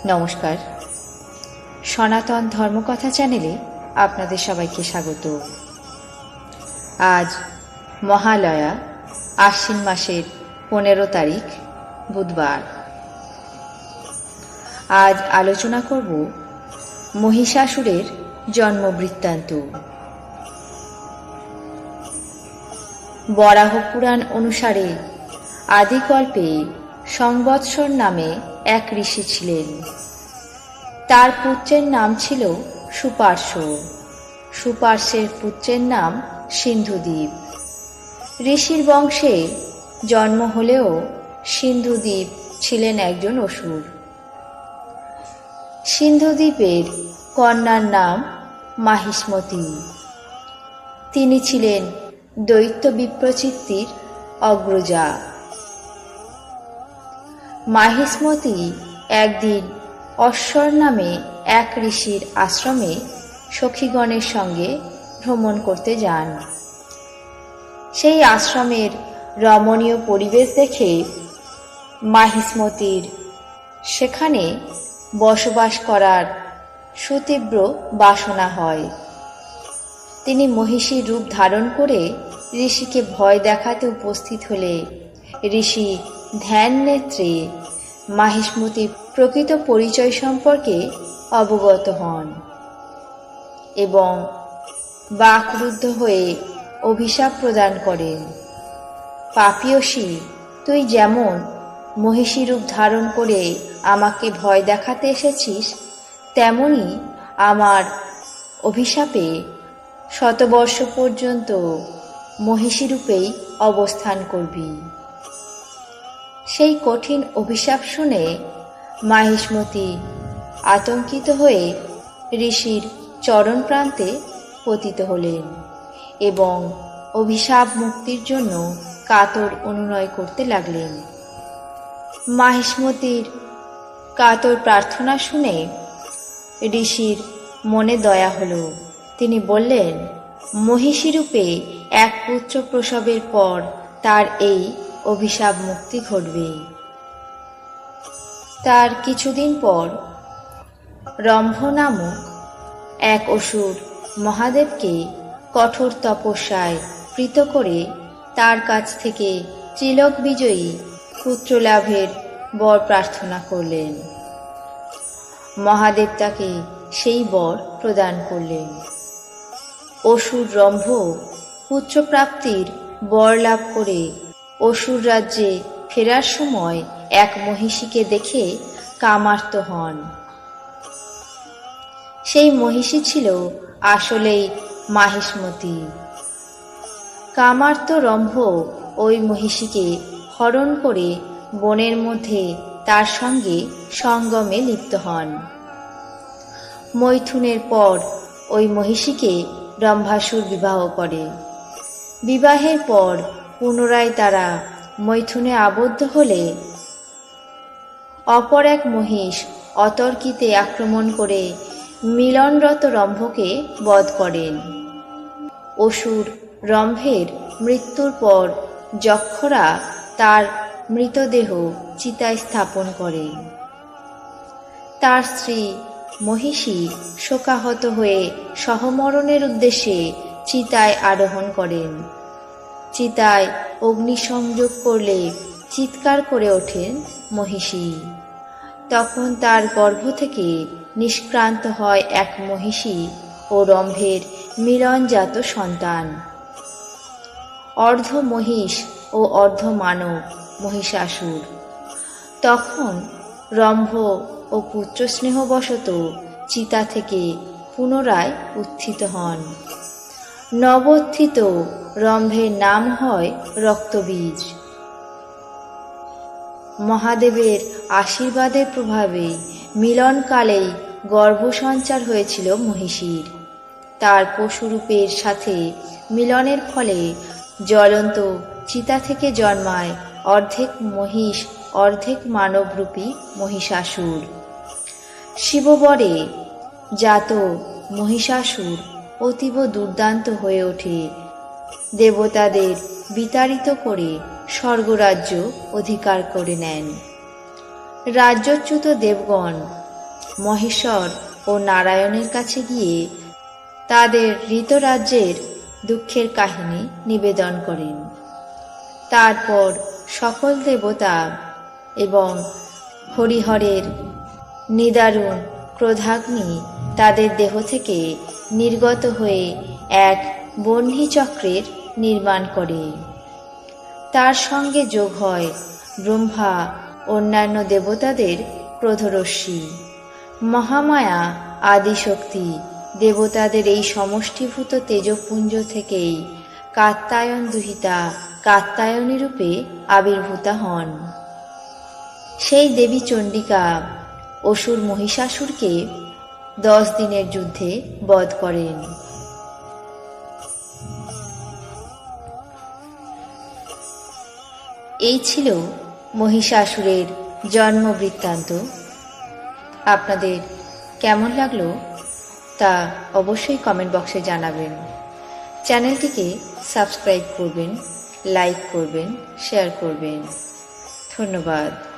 নমস্কার, সনাতন ধর্মকথা চ্যানেলে আপনাদের সবাইকে স্বাগত। আজ মহালয়া, আশ্বিন মাসের 15 তারিখ, বুধবার। আজ আলোচনা করব মহিষাসুরের জন্ম বৃত্তান্ত। বরাহ পুরাণ অনুসারে আদিকল্পে সংবৎসর নামে এক ঋষি ছিলেন। তার পুত্রের নাম ছিল সুপার্শ্ব। সুপার্শ্বের পুত্রের নাম সিন্ধুদ্বীপ। ঋষির বংশে জন্ম হলেও সিন্ধুদ্বীপ ছিলেন একজন অসুর। সিন্ধুদ্বীপের কন্যার নাম মাহিষ্মতি। তিনি ছিলেন দৈত্য বিপ্রচিত্তির অগ্রজা। মাহিষ্মতি একদিন অশ্বর নামে এক ঋষির আশ্রমে সখীগণের সঙ্গে ভ্রমণ করতে যান। সেই আশ্রমের রমণীয় পরিবেশ দেখে মাহিষ্মতির সেখানে বসবাস করার সুতীব্র বাসনা হয়। তিনি মহিষীর রূপ ধারণ করে ঋষিকে ভয় দেখাতে উপস্থিত হলে ঋষি ধ্যান নেত্রে মাহিষ্মতির প্রকৃত পরিচয় সম্পর্কে অবগত হন এবং বাকরুদ্ধ হয়ে অভিশাপ প্রদান করেন। পাপিয়সী, তুই যেমন মহিষী রূপ ধারণ করে আমাকে ভয় দেখাতে এসেছিস, তেমনি আমার অভিশাপে শতবর্ষ পর্যন্ত মহিষী রূপেই অবস্থান করবি। সেই কঠিন অভিশাপ শুনে মাহিষ্মতি আতঙ্কিত হয়ে ঋষির চরণ প্রান্তে পতিত হলেন এবং অভিশাপ মুক্তির জন্য কাতর অনুনয় করতে লাগলেন। মাহিষ্মতির কাতর প্রার্থনা শুনে ঋষির মনে দয়া হল। তিনি বললেন, মহিষী রূপে এক পুত্র প্রসবের পর তার এই অভিশাপ মুক্তি ঘটবে। তার কিছুদিন পর রম্ভ নামক এক অসুর মহাদেবকে কঠোর তপস্যায় প্রীত করে তার কাছ থেকে ত্রিলোক বিজয়ী পুত্র লাভের বর প্রার্থনা করলেন। মহাদেব তাকে সেই বর প্রদান করলেন। অসুর রম্ভ পুত্রপ্রাপ্তির বর লাভ করে অসুর রাজ্যে ফেরার সময় এক মহিষীকে দেখে কামার্ত হন। সেই মহিষী ছিল আসলেই মাহিষ্মতি। কামার্ত রম্ভ ওই মহিষীকে হরণ করে বনের মধ্যে তার সঙ্গে সঙ্গমে লিপ্ত হন। মৈথুনের পর ওই মহিষীকে ব্রহ্মাসুর বিবাহ করে। বিবাহের পর পুনরায় তারা মৈথুনে আবদ্ধ হলে অপর এক মহিষ অতর্কিতে আক্রমণ করে মিলনরত রম্ভকে বধ করেন। অসুর রম্ভের মৃত্যুর পর যক্ষরা তার মৃতদেহ চিতায় স্থাপন করে। তার স্ত্রী মহিষী শোকাহত হয়ে সহমরণের উদ্দেশ্যে চিতায় আরোহণ করেন। চিতায় অগ্নিসংযোগ করলে চিৎকার করে ওঠেন মহিষী। তখন তার গর্ভ থেকে নিষ্ক্রান্ত হয় এক মহিষী ও রম্ভের মিলনজাত সন্তান। অর্ধ মহিষ ও অর্ধ মানব মহিষাসুর। তখন রম্ভ ও পুত্রস্নেহবশত চিতা থেকে পুনরায় উত্থিত হন। নবোত্থিত রম্ভের নাম হয় রক্তবীজ। মহাদেবের আশীর্বাদের প্রভাবে মিলনকালেই গর্ভসঞ্চার হয়েছিল মহিষীর। তার পশুরূপের সাথে মিলনের ফলে জ্বলন্ত চিতা থেকে জন্মায় অর্ধেক মহিষ অর্ধেক মানবরূপী মহিষাসুর। শিববরে জাত মহিষাসুর অতীব দুর্দান্ত হয়ে ওঠে। দেবতাদের বিতাড়িত করে স্বর্গরাজ্য অধিকার করে নেন। রাজ্যচ্যুত দেবগণ মহেশ্বর ও নারায়ণের কাছে গিয়ে তাদের ঋতরাজ্যের দুঃখের কাহিনী নিবেদন করেন। তারপর সকল দেবতা এবং হরিহরের নিদারুণ ক্রোধাগ্নি তাদের দেহ থেকে নির্গত হয়ে এক বহ্নি চক্রের নির্মাণ করে। তার সঙ্গে যোগ হয় ব্রহ্মা অন্যান্য দেবতাদের ক্রোধরশ্মি। মহামায়া আদিশক্তি দেবতাদের এই সমষ্টিভূত তেজপুঞ্জ থেকেই কাত্যায়ন দুহিতা কাত্যায়নী রূপে আবির্ভূতা হন। সেই দেবী চণ্ডিকা অসুর মহিষাসুরকে 10 দিনের যুদ্ধে বধ করেন। এই ছিল মহিষাসুরের জন্ম বৃত্তান্ত। আপনাদের কেমন লাগলো তা অবশ্যই কমেন্ট বক্সে জানাবেন। চ্যানেলটিকে সাবস্ক্রাইব করবেন, লাইক করবেন, শেয়ার করবেন। ধন্যবাদ।